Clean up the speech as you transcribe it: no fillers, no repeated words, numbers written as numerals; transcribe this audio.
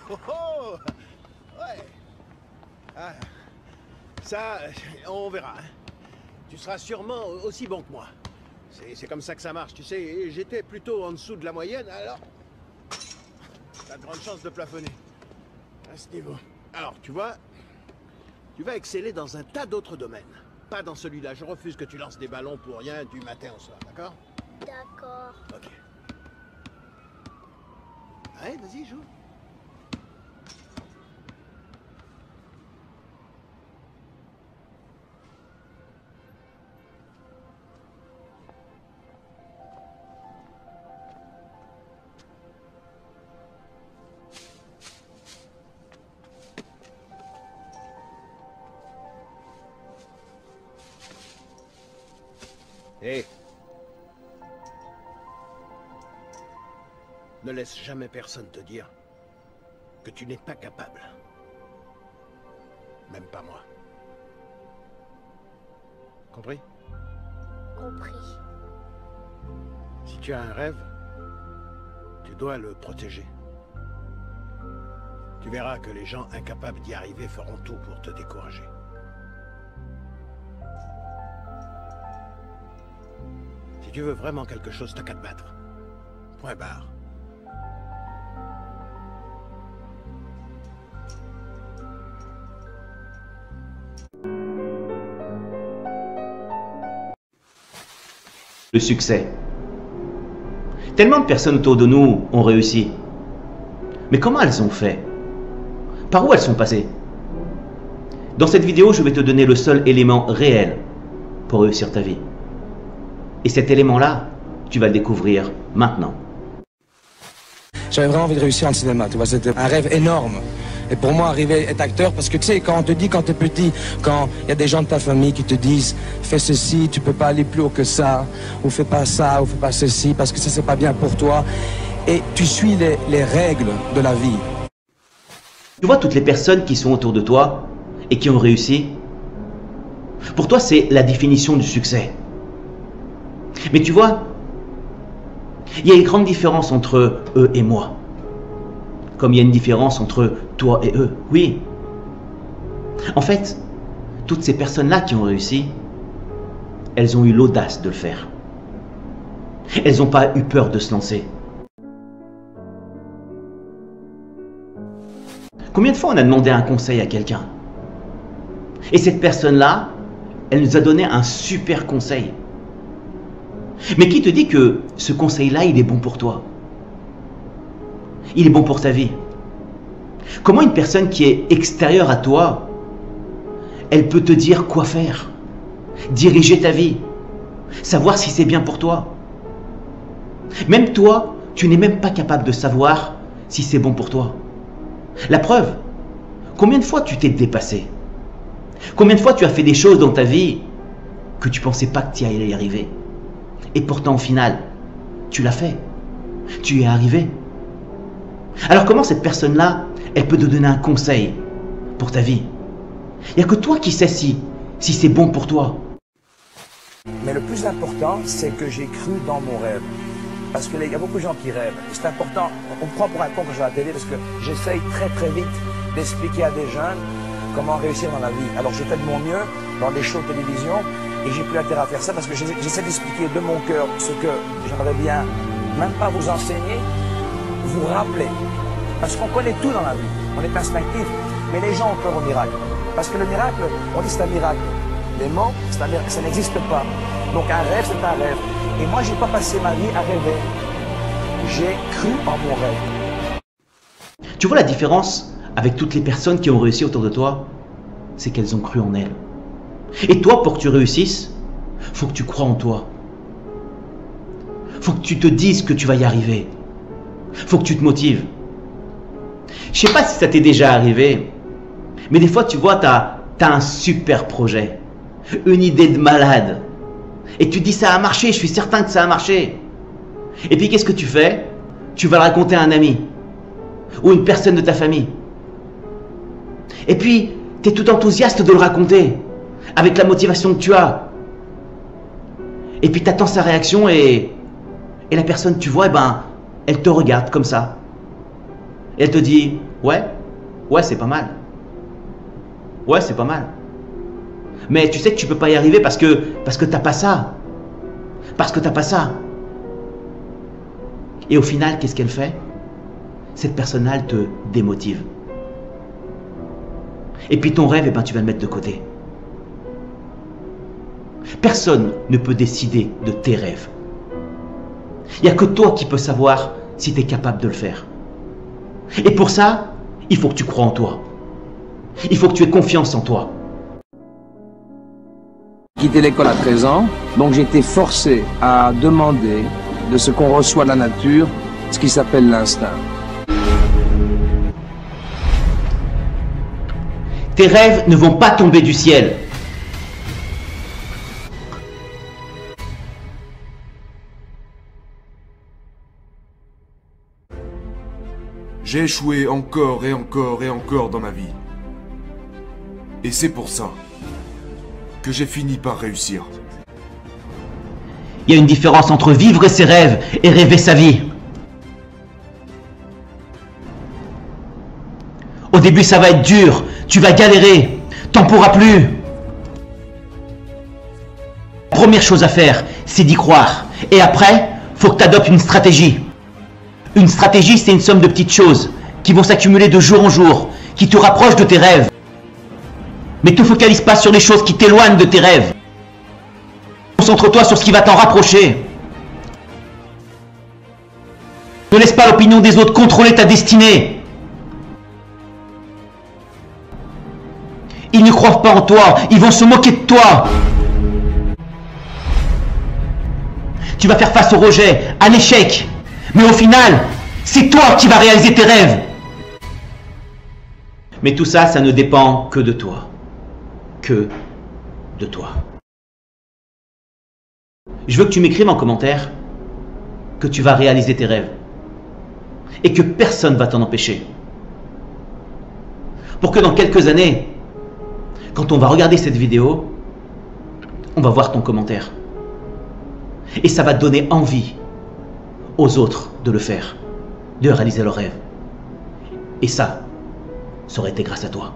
Oh, oh. Ouais. Ah. Ça, on verra. Hein. Tu seras sûrement aussi bon que moi. C'est comme ça que ça marche, tu sais. J'étais plutôt en dessous de la moyenne, alors... T'as de grandes chances de plafonner. À ce niveau. Alors, tu vois, tu vas exceller dans un tas d'autres domaines. Pas dans celui-là. Je refuse que tu lances des ballons pour rien du matin au soir, d'accord? D'accord. Ok. Allez, vas-y, joue. Hé. Ne laisse jamais personne te dire que tu n'es pas capable. Même pas moi. Compris? Compris. Si tu as un rêve, tu dois le protéger. Tu verras que les gens incapables d'y arriver feront tout pour te décourager. Si tu veux vraiment quelque chose, t'as qu'à te battre. Point barre. Le succès. Tellement de personnes autour de nous ont réussi. Mais comment elles ont fait? Par où elles sont passées? Dans cette vidéo, je vais te donner le seul élément réel pour réussir ta vie. Et cet élément-là, tu vas le découvrir maintenant. J'avais vraiment envie de réussir en cinéma, tu vois, c'était un rêve énorme. Et pour moi, arriver à être acteur, parce que tu sais, quand on te dit, quand t'es petit, quand il y a des gens de ta famille qui te disent « Fais ceci, tu peux pas aller plus haut que ça », ou « Fais pas ça », ou « Fais pas ceci, parce que ça, c'est pas bien pour toi ». Et tu suis les règles de la vie. Tu vois toutes les personnes qui sont autour de toi et qui ont réussi? Pour toi, c'est la définition du succès. Mais tu vois, il y a une grande différence entre eux et moi. Comme il y a une différence entre toi et eux. Oui. En fait, toutes ces personnes-là qui ont réussi, elles ont eu l'audace de le faire. Elles n'ont pas eu peur de se lancer. Combien de fois on a demandé un conseil à quelqu'un? Et cette personne-là, elle nous a donné un super conseil. Mais qui te dit que ce conseil-là, il est bon pour toi? Il est bon pour ta vie. Comment une personne qui est extérieure à toi, elle peut te dire quoi faire, diriger ta vie, savoir si c'est bien pour toi? Même toi, tu n'es même pas capable de savoir si c'est bon pour toi. La preuve, combien de fois tu t'es dépassé? Combien de fois tu as fait des choses dans ta vie que tu ne pensais pas que tu allais y arriver? Et pourtant, au final, tu l'as fait. Tu y es arrivé. Alors comment cette personne-là, elle peut te donner un conseil pour ta vie? Il n'y a que toi qui sais si c'est bon pour toi. Mais le plus important, c'est que j'ai cru dans mon rêve. Parce qu'il y a beaucoup de gens qui rêvent. C'est important, on prend pour un con quand je vais à la télé, parce que j'essaye très vite d'expliquer à des jeunes comment réussir dans la vie. Alors j'ai fait de mon mieux dans des shows de télévision, et j'ai plus intérêt à faire ça parce que j'essaie d'expliquer de mon cœur ce que j'aimerais bien, même pas vous enseigner, vous rappeler. Parce qu'on connaît tout dans la vie, on est instinctif, mais les gens ont peur au miracle. Parce que le miracle, on dit c'est un miracle. Les mots, c'est un miracle, ça n'existe pas. Donc un rêve, c'est un rêve. Et moi, j'ai pas passé ma vie à rêver. J'ai cru en mon rêve. Tu vois la différence avec toutes les personnes qui ont réussi autour de toi? C'est qu'elles ont cru en elles. Et toi, pour que tu réussisses, faut que tu crois en toi. Faut que tu te dises que tu vas y arriver. Faut que tu te motives. Je sais pas si ça t'est déjà arrivé, mais des fois, tu vois, t'as un super projet, une idée de malade, et tu te dis ça a marché, je suis certain que ça a marché. Et puis qu'est-ce que tu fais? Tu vas le raconter à un ami ou une personne de ta famille. Et puis, tu es tout enthousiaste de le raconter avec la motivation que tu as. Et puis tu attends sa réaction et la personne, tu vois, eh ben, elle te regarde comme ça. Et elle te dit, Ouais, c'est pas mal. Ouais, c'est pas mal. Mais tu sais que tu peux pas y arriver parce que t'as pas ça. Parce que t'as pas ça. Et au final, qu'est-ce qu'elle fait? Cette personne-là, elle te démotive. Et puis ton rêve, eh ben, tu vas le mettre de côté. Personne ne peut décider de tes rêves. Il n'y a que toi qui peux savoir si tu es capable de le faire. Et pour ça, il faut que tu crois en toi. Il faut que tu aies confiance en toi. J'ai quitté l'école à 13 ans, donc j'ai été forcé à demander de ce qu'on reçoit de la nature, ce qui s'appelle l'instinct. Tes rêves ne vont pas tomber du ciel. J'ai échoué encore et encore et encore dans ma vie. Et c'est pour ça que j'ai fini par réussir. Il y a une différence entre vivre ses rêves et rêver sa vie. Au début, ça va être dur, tu vas galérer, t'en pourras plus. La première chose à faire, c'est d'y croire. Et après, faut que tu adoptes une stratégie. Une stratégie, c'est une somme de petites choses qui vont s'accumuler de jour en jour, qui te rapprochent de tes rêves. Mais ne te focalise pas sur les choses qui t'éloignent de tes rêves. Concentre-toi sur ce qui va t'en rapprocher. Ne laisse pas l'opinion des autres contrôler ta destinée. Ils ne croient pas en toi, ils vont se moquer de toi. Tu vas faire face au rejet, à l'échec. Mais au final, c'est toi qui vas réaliser tes rêves. Mais tout ça, ça ne dépend que de toi. Que de toi. Je veux que tu m'écrives en commentaire que tu vas réaliser tes rêves. Et que personne ne va t'en empêcher. Pour que dans quelques années, quand on va regarder cette vidéo, on va voir ton commentaire. Et ça va donner envie aux autres de le faire, de réaliser leurs rêves. Et ça aurait été grâce à toi.